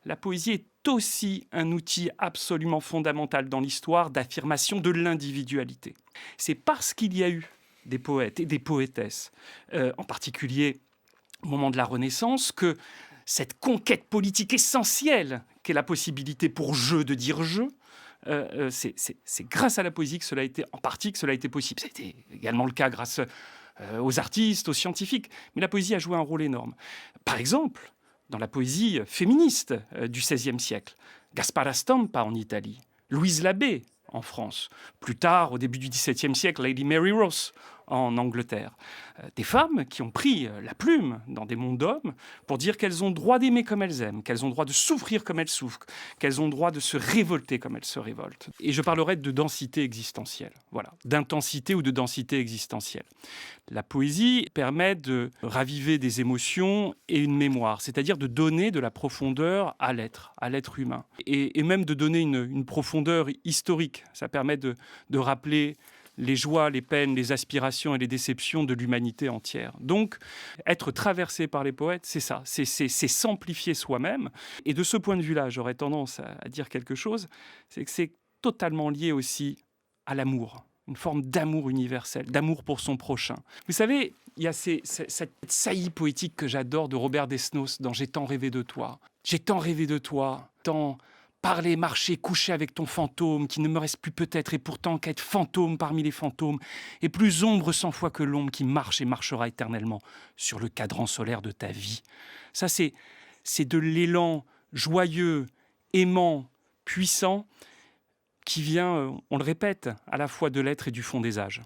la poésie est aussi un outil absolument fondamental dans l'histoire d'affirmation de l'individualité. C'est parce qu'il y a eu des poètes et des poétesses, en particulier au moment de la Renaissance, que cette conquête politique essentielle qu'est la possibilité pour je de dire je, c'est grâce à la poésie que cela a été, en partie, que cela a été possible. C'était également le cas grâce aux artistes, aux scientifiques, mais la poésie a joué un rôle énorme. Par exemple, dans la poésie féministe du XVIe siècle, Gaspara Stampa en Italie, Louise Labbé en France, plus tard, au début du XVIIe siècle, Lady Mary Rose en Angleterre. Des femmes qui ont pris la plume dans des mondes d'hommes pour dire qu'elles ont droit d'aimer comme elles aiment, qu'elles ont droit de souffrir comme elles souffrent, qu'elles ont droit de se révolter comme elles se révoltent. Et je parlerai de densité existentielle, voilà, d'intensité ou de densité existentielle. La poésie permet de raviver des émotions et une mémoire, c'est-à-dire de donner de la profondeur à l'être humain, et même de donner une profondeur historique. Ça permet de rappeler les joies, les peines, les aspirations et les déceptions de l'humanité entière. Donc, être traversé par les poètes, c'est ça, c'est s'amplifier soi-même. Et de ce point de vue-là, j'aurais tendance à dire quelque chose, c'est que c'est totalement lié aussi à l'amour, une forme d'amour universel, d'amour pour son prochain. Vous savez, il y a cette saillie poétique que j'adore de Robert Desnos dans « J'ai tant rêvé de toi ». J'ai tant rêvé de toi, tant parler, marcher, coucher avec ton fantôme, qui ne me reste plus peut-être, et pourtant qu'être fantôme parmi les fantômes, et plus ombre 100 fois que l'ombre qui marche et marchera éternellement sur le cadran solaire de ta vie. Ça, c'est de l'élan joyeux, aimant, puissant, qui vient, on le répète, à la fois de l'être et du fond des âges.